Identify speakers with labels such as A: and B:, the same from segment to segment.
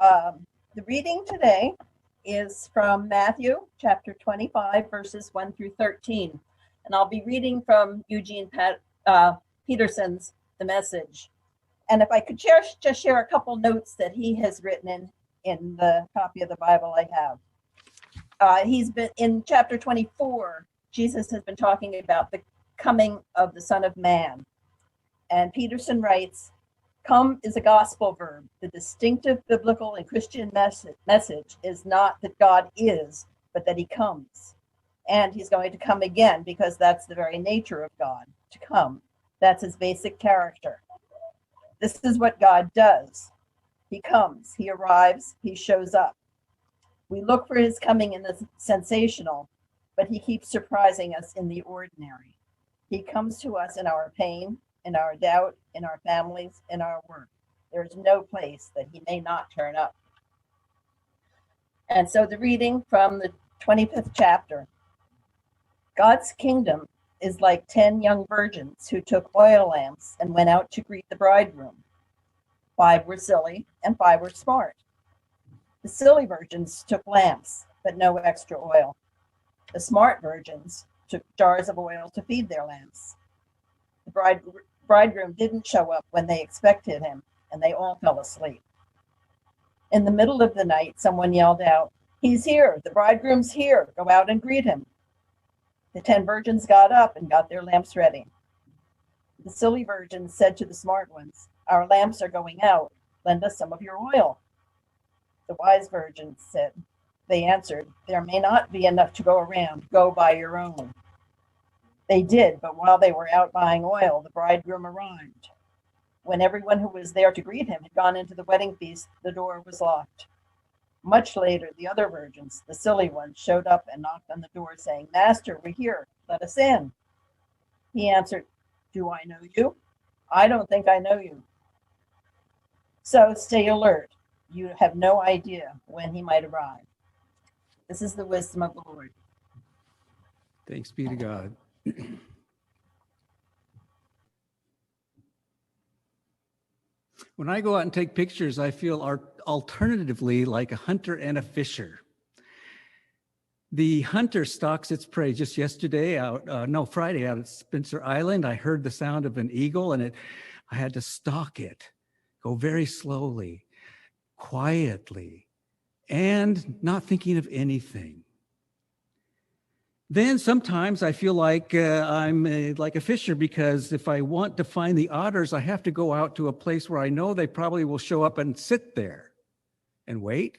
A: The reading today is from Matthew chapter 25, verses 1 through 13. And I'll be reading from Eugene Peterson's The Message. And if I could just share a couple notes that he has written in the copy of the Bible I have. He's been in chapter 24, Jesus has been talking about the coming of the Son of Man. And Peterson writes, "Come is a gospel verb. The distinctive biblical and Christian message is not that God is, but that he comes. And he's going to come again because that's the very nature of God, to come. That's his basic character. This is what God does. He comes, he arrives, he shows up. We look for his coming in the sensational, but he keeps surprising us in the ordinary. He comes to us in our pain, in our doubt, in our families, in our work. There is no place that he may not turn up." And so the reading from the 25th chapter. God's kingdom is like 10 young virgins who took oil lamps and went out to greet the bridegroom. 5 were silly and 5 were smart. The silly virgins took lamps, but no extra oil. The smart virgins took jars of oil to feed their lamps. The bridegroom didn't show up when they expected him, and they all fell asleep. In the middle of the night, someone yelled out, "He's here, the bridegroom's here, go out and greet him." The 10 virgins got up and got their lamps ready. The silly virgins said to the smart ones, "Our lamps are going out, lend us some of your oil." The wise virgins they answered, "There may not be enough to go around, go buy your own." They did, but while they were out buying oil, the bridegroom arrived. When everyone who was there to greet him had gone into the wedding feast, the door was locked. Much later, the other virgins, the silly ones, showed up and knocked on the door saying, "Master, we're here, let us in." He answered, "Do I know you? I don't think I know you." So stay alert. You have no idea when he might arrive. This is the wisdom of the Lord.
B: Thanks be to God. When I go out and take pictures, I feel alternatively like a hunter and a fisher. The hunter stalks its prey. Just yesterday, Friday out at Spencer Island, I heard the sound of an eagle, and I had to stalk it, go very slowly, quietly, and not thinking of anything. Then sometimes I feel like I'm like a fisher, because if I want to find the otters, I have to go out to a place where I know they probably will show up and sit there and wait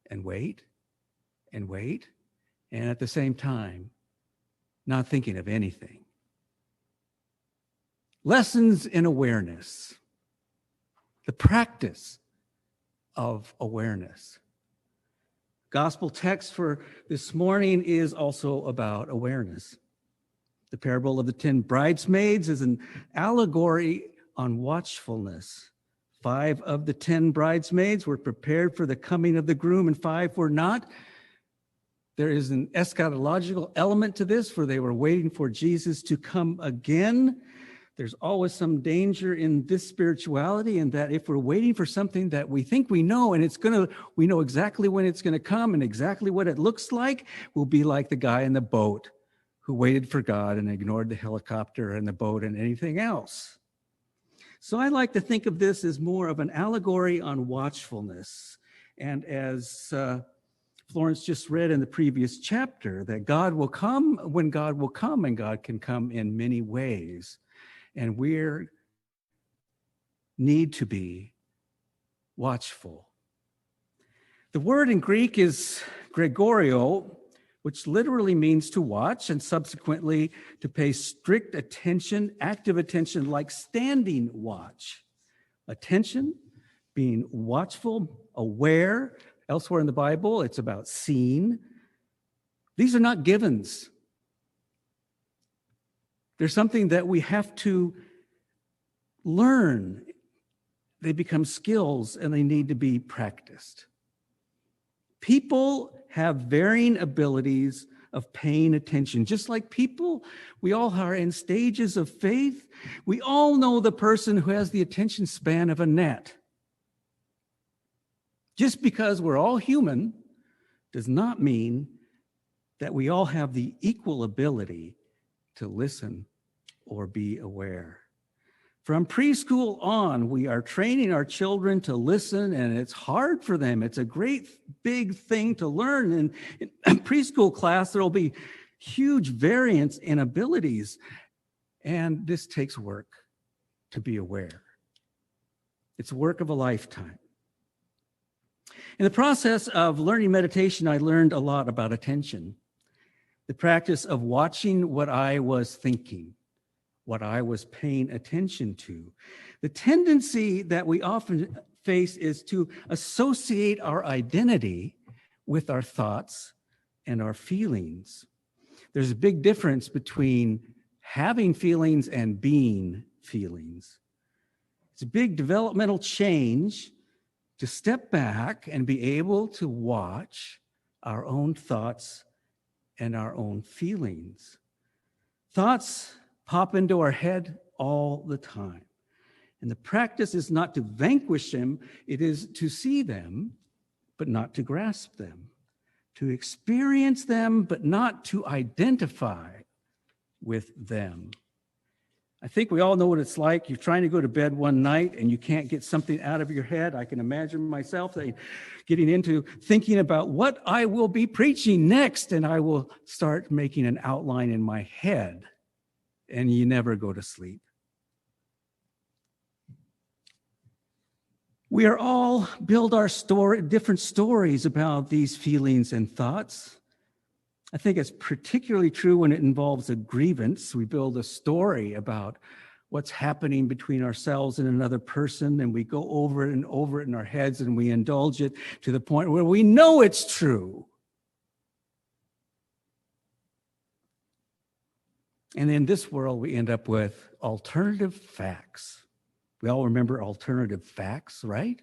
B: and wait and wait, and at the same time, not thinking of anything. Lessons in awareness, the practice of awareness. Gospel text for this morning is also about awareness. The parable of the 10 bridesmaids is an allegory on watchfulness. 5 of the 10 bridesmaids were prepared for the coming of the groom, and 5 were not. There is an eschatological element to this, for they were waiting for Jesus to come again. There's always some danger in this spirituality, in that if we're waiting for something that we think we know, and we know exactly when it's going to come and exactly what it looks like, we'll be like the guy in the boat who waited for God and ignored the helicopter and the boat and anything else. So I like to think of this as more of an allegory on watchfulness. And as Florence just read in the previous chapter, that God will come when God will come, and God can come in many ways. And we need to be watchful. The word in Greek is Gregorio, which literally means to watch, and subsequently to pay strict attention, active attention, like standing watch. Attention, being watchful, aware. Elsewhere in the Bible, it's about seeing. These are not givens. There's something that we have to learn. They become skills, and they need to be practiced. People have varying abilities of paying attention. Just like people, we all are in stages of faith. We all know the person who has the attention span of a gnat. Just because we're all human does not mean that we all have the equal ability to listen or be aware. From preschool on, we are training our children to listen, and it's hard for them. It's a great big thing to learn. And in preschool class, there will be huge variance in abilities, and this takes work to be aware. It's work of a lifetime. In the process of learning meditation, I learned a lot about attention, the practice of watching what I was thinking, what I was paying attention to. The tendency that we often face is to associate our identity with our thoughts and our feelings. There's a big difference between having feelings and being feelings. It's a big developmental change to step back and be able to watch our own thoughts and our own feelings. Thoughts pop into our head all the time. And the practice is not to vanquish them, it is to see them, but not to grasp them, to experience them, but not to identify with them. I think we all know what it's like. You're trying to go to bed one night and you can't get something out of your head. I can imagine myself getting into thinking about what I will be preaching next, and I will start making an outline in my head, and you never go to sleep. We are all build our different stories about these feelings and thoughts. I think it's particularly true when it involves a grievance. We build a story about what's happening between ourselves and another person, and we go over it and over it in our heads, and we indulge it to the point where we know it's true. And in this world, we end up with alternative facts. We all remember alternative facts, right?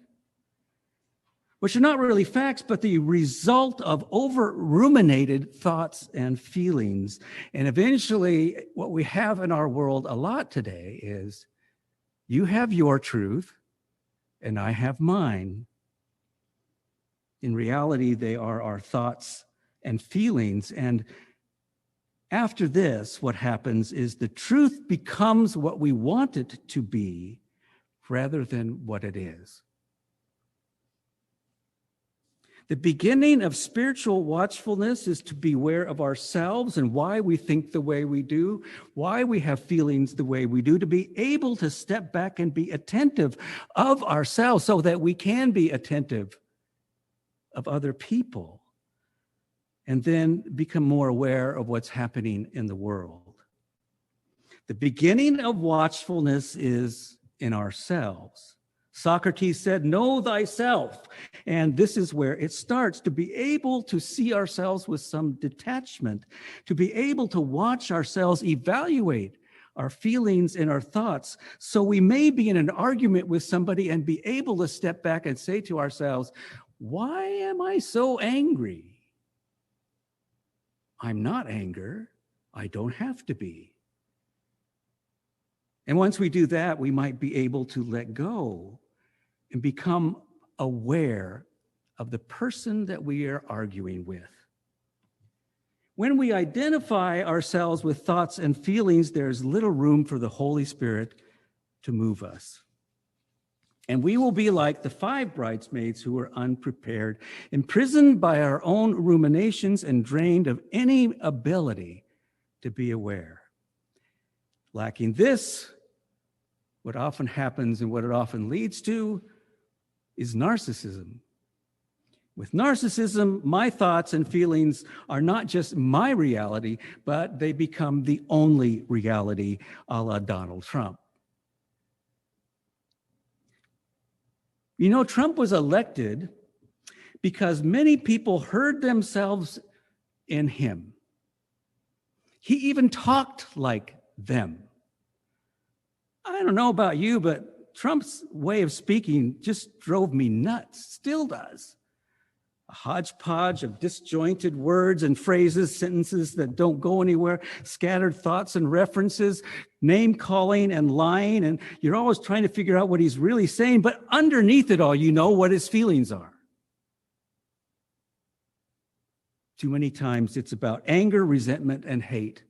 B: Which are not really facts, but the result of over-ruminated thoughts and feelings. And eventually, what we have in our world a lot today is, you have your truth, and I have mine. In reality, they are our thoughts and feelings. And after this, what happens is the truth becomes what we want it to be rather than what it is. The beginning of spiritual watchfulness is to beware of ourselves and why we think the way we do, why we have feelings the way we do, to be able to step back and be attentive of ourselves so that we can be attentive of other people, and then become more aware of what's happening in the world. The beginning of watchfulness is in ourselves. Socrates said, "Know thyself." And this is where it starts, to be able to see ourselves with some detachment, to be able to watch ourselves, evaluate our feelings and our thoughts. So we may be in an argument with somebody and be able to step back and say to ourselves, why am I so angry? I'm not anger. I don't have to be. And once we do that, we might be able to let go and become aware of the person that we are arguing with. When we identify ourselves with thoughts and feelings, there's little room for the Holy Spirit to move us. And we will be like the 5 bridesmaids who were unprepared, imprisoned by our own ruminations and drained of any ability to be aware. Lacking this, what often happens and what it often leads to is narcissism. With narcissism, my thoughts and feelings are not just my reality, but they become the only reality, a la Donald Trump. You know, Trump was elected because many people heard themselves in him. He even talked like them. I don't know about you, but Trump's way of speaking just drove me nuts, still does. A hodgepodge of disjointed words and phrases, sentences that don't go anywhere, scattered thoughts and references, name calling and lying, and you're always trying to figure out what he's really saying, but underneath it all, you know what his feelings are. Too many times it's about anger, resentment, and hate.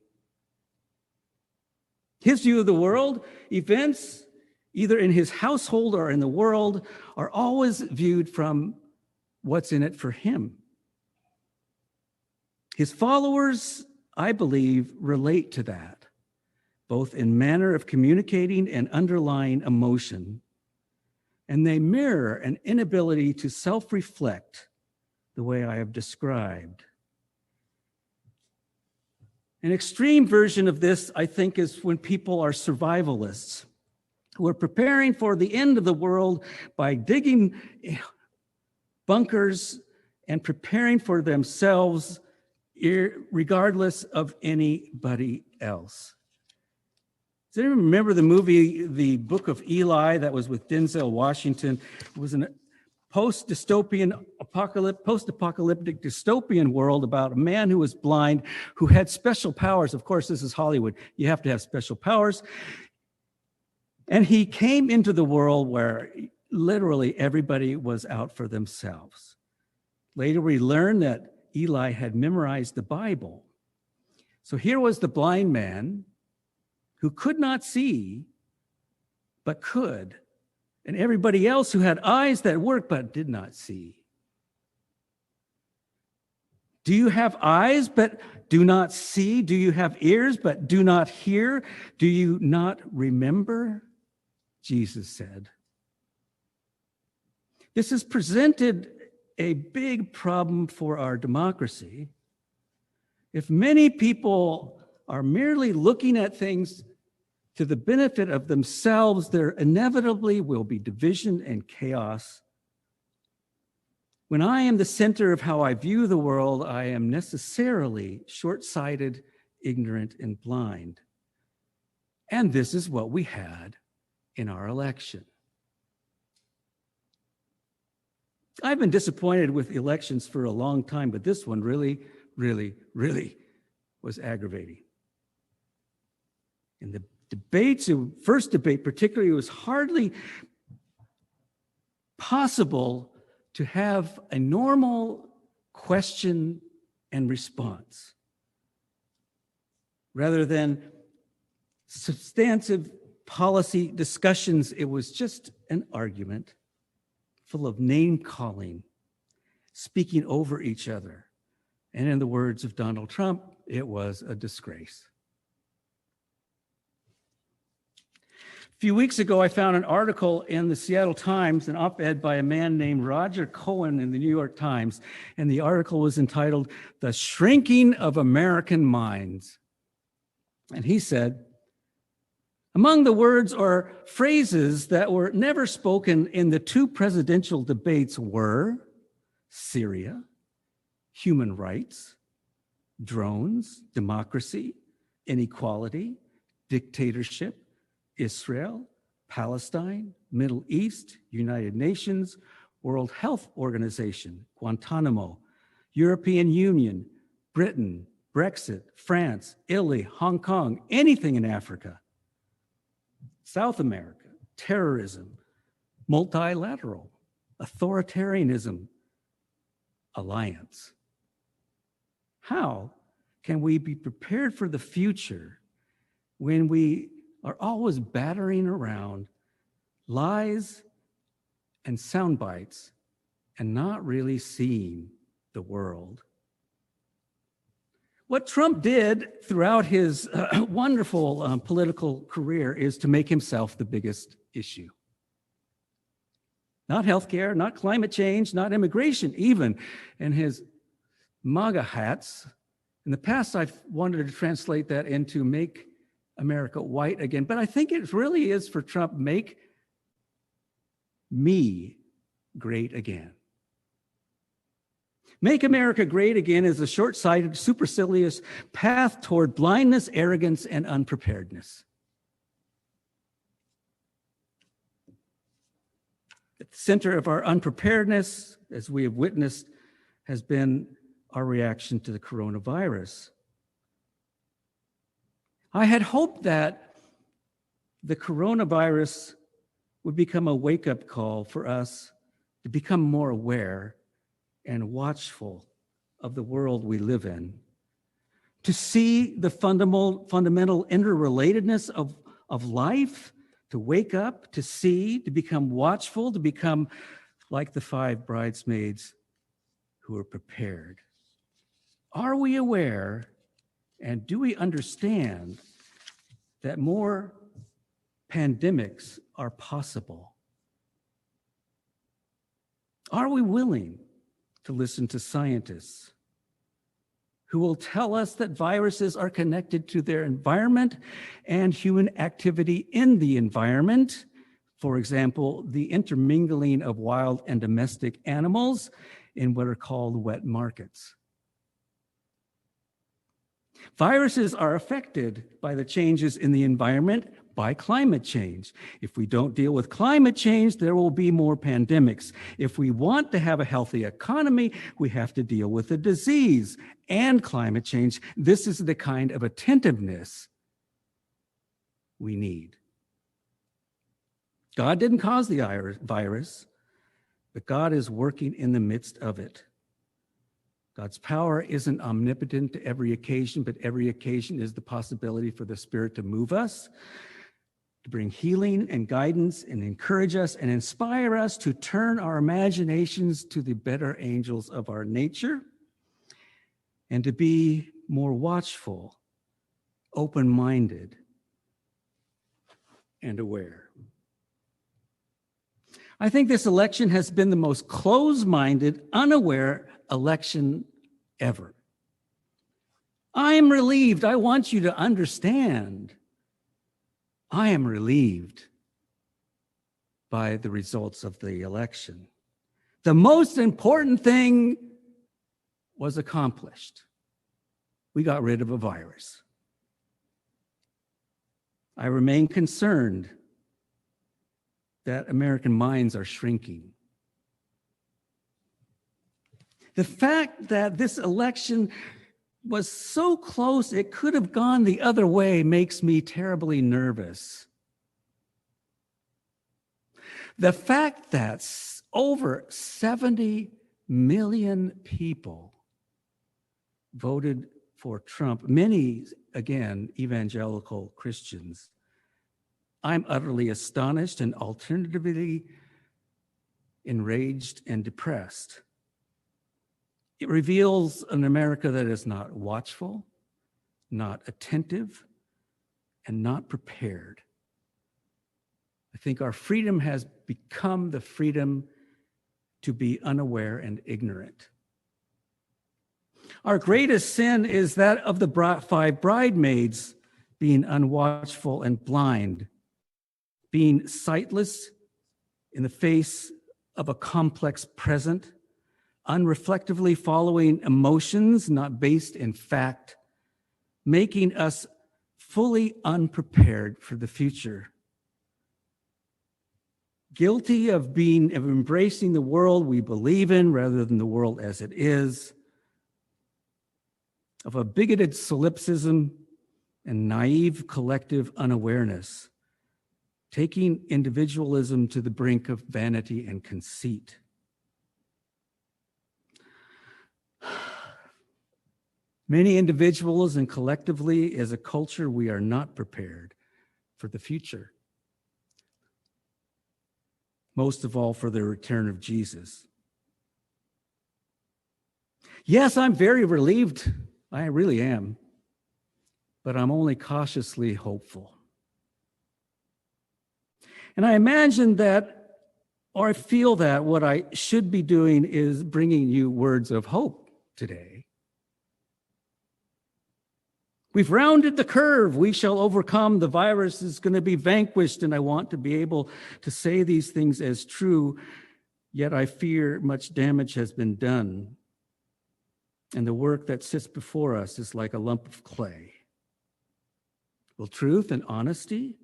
B: His view of the world, events, either in his household or in the world, are always viewed from what's in it for him. His followers, I believe, relate to that, both in manner of communicating and underlying emotion, and they mirror an inability to self-reflect the way I have described. An extreme version of this, I think, is when people are survivalists, who are preparing for the end of the world by digging bunkers and preparing for themselves regardless of anybody else. Does anyone remember the movie, The Book of Eli, that was with Denzel Washington? It was a post-apocalyptic dystopian world about a man who was blind, who had special powers. Of course, this is Hollywood. You have to have special powers. And he came into the world where literally everybody was out for themselves. Later, we learned that Eli had memorized the Bible. So here was the blind man who could not see, but could, and everybody else who had eyes that worked but did not see. Do you have eyes but do not see? Do you have ears but do not hear? Do you not remember? Jesus said. This has presented a big problem for our democracy. If many people are merely looking at things to the benefit of themselves, there inevitably will be division and chaos. When I am the center of how I view the world, I am necessarily short-sighted, ignorant, and blind. And this is what we had in our election. I've been disappointed with elections for a long time, but this one really was aggravating. In the debates, the first debate particularly, it was hardly possible to have a normal question and response. Rather than substantive policy discussions, it was just an argument full of name-calling, speaking over each other. And in the words of Donald Trump, it was a disgrace. A few weeks ago, I found an article in the Seattle Times, an op-ed by a man named Roger Cohen in the New York Times, and the article was entitled, "The Shrinking of American Minds." And he said, among the words or phrases that were never spoken in the two presidential debates were Syria, human rights, drones, democracy, inequality, dictatorship, Israel, Palestine, Middle East, United Nations, World Health Organization, Guantanamo, European Union, Britain, Brexit, France, Italy, Hong Kong, anything in Africa, South America, terrorism, multilateral, authoritarianism, alliance. How can we be prepared for the future when we are always battering around lies and sound bites and not really seeing the world? What Trump did throughout his wonderful political career is to make himself the biggest issue. Not healthcare, not climate change, not immigration, even. And his MAGA hats. In the past, I've wanted to translate that into make America white again. But I think it really is for Trump, make me great again. Make America great again is a short-sighted, supercilious path toward blindness, arrogance, and unpreparedness. At the center of our unpreparedness, as we have witnessed, has been our reaction to the coronavirus. I had hoped that the coronavirus would become a wake-up call for us to become more aware and watchful of the world we live in, to see the fundamental interrelatedness of life, to wake up, to see, to become watchful, to become like the 5 bridesmaids who are prepared. Are we aware and do we understand that more pandemics are possible? Are we willing to listen to scientists who will tell us that viruses are connected to their environment and human activity in the environment? For example, the intermingling of wild and domestic animals in what are called wet markets. Viruses are affected by the changes in the environment by climate change. If we don't deal with climate change, there will be more pandemics. If we want to have a healthy economy, we have to deal with the disease and climate change. This is the kind of attentiveness we need. God didn't cause the virus, but God is working in the midst of it. God's power isn't omnipotent to every occasion, but every occasion is the possibility for the Spirit to move us, to bring healing and guidance and encourage us and inspire us to turn our imaginations to the better angels of our nature and to be more watchful, open-minded, and aware. I think this election has been the most closed-minded, unaware election ever. I am relieved. I want you to understand. I am relieved by the results of the election. The most important thing was accomplished. We got rid of a virus. I remain concerned that American minds are shrinking. The fact that this election was so close it could have gone the other way makes me terribly nervous. The fact that over 70 million people voted for Trump, many, again, evangelical Christians, I'm utterly astonished and alternatively enraged and depressed. It reveals an America that is not watchful, not attentive, and not prepared. I think our freedom has become the freedom to be unaware and ignorant. Our greatest sin is that of the 5 bridesmaids being unwatchful and blind, being sightless in the face of a complex present, unreflectively following emotions not based in fact, making us fully unprepared for the future. Guilty of embracing the world we believe in rather than the world as it is, of a bigoted solipsism and naive collective unawareness, taking individualism to the brink of vanity and conceit. Many individuals and collectively as a culture, we are not prepared for the future. Most of all for the return of Jesus. Yes, I'm very relieved. I really am. But I'm only cautiously hopeful. And I imagine that, or I feel that what I should be doing is bringing you words of hope today. We've rounded the curve. We shall overcome. The virus is going to be vanquished, and I want to be able to say these things as true, yet I fear much damage has been done, and the work that sits before us is like a lump of clay. Will truth and honesty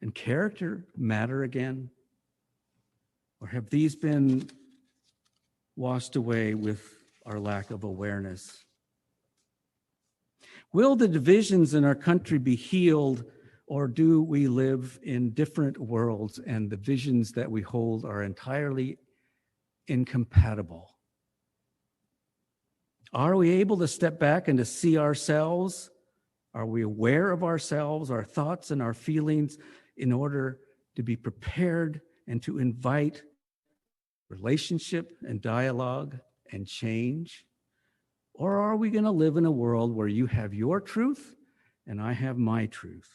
B: and character matter again? Or have these been washed away with our lack of awareness? Will the divisions in our country be healed, or do we live in different worlds and the visions that we hold are entirely incompatible? Are we able to step back and to see ourselves? Are we aware of ourselves, our thoughts, and our feelings in order to be prepared and to invite relationship and dialogue and change? Or are we going to live in a world where you have your truth and I have my truth?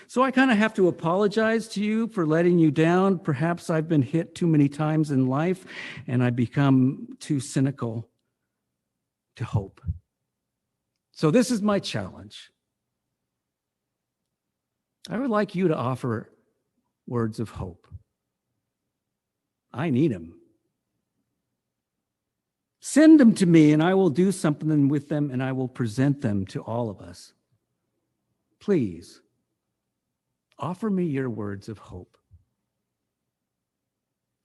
B: So I kind of have to apologize to you for letting you down. Perhaps I've been hit too many times in life and I become too cynical to hope. So this is my challenge. I would like you to offer words of hope. I need them. Send them to me and I will do something with them and I will present them to all of us. Please, offer me your words of hope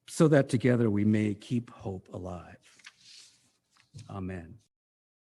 B: so that together we may keep hope alive. Amen.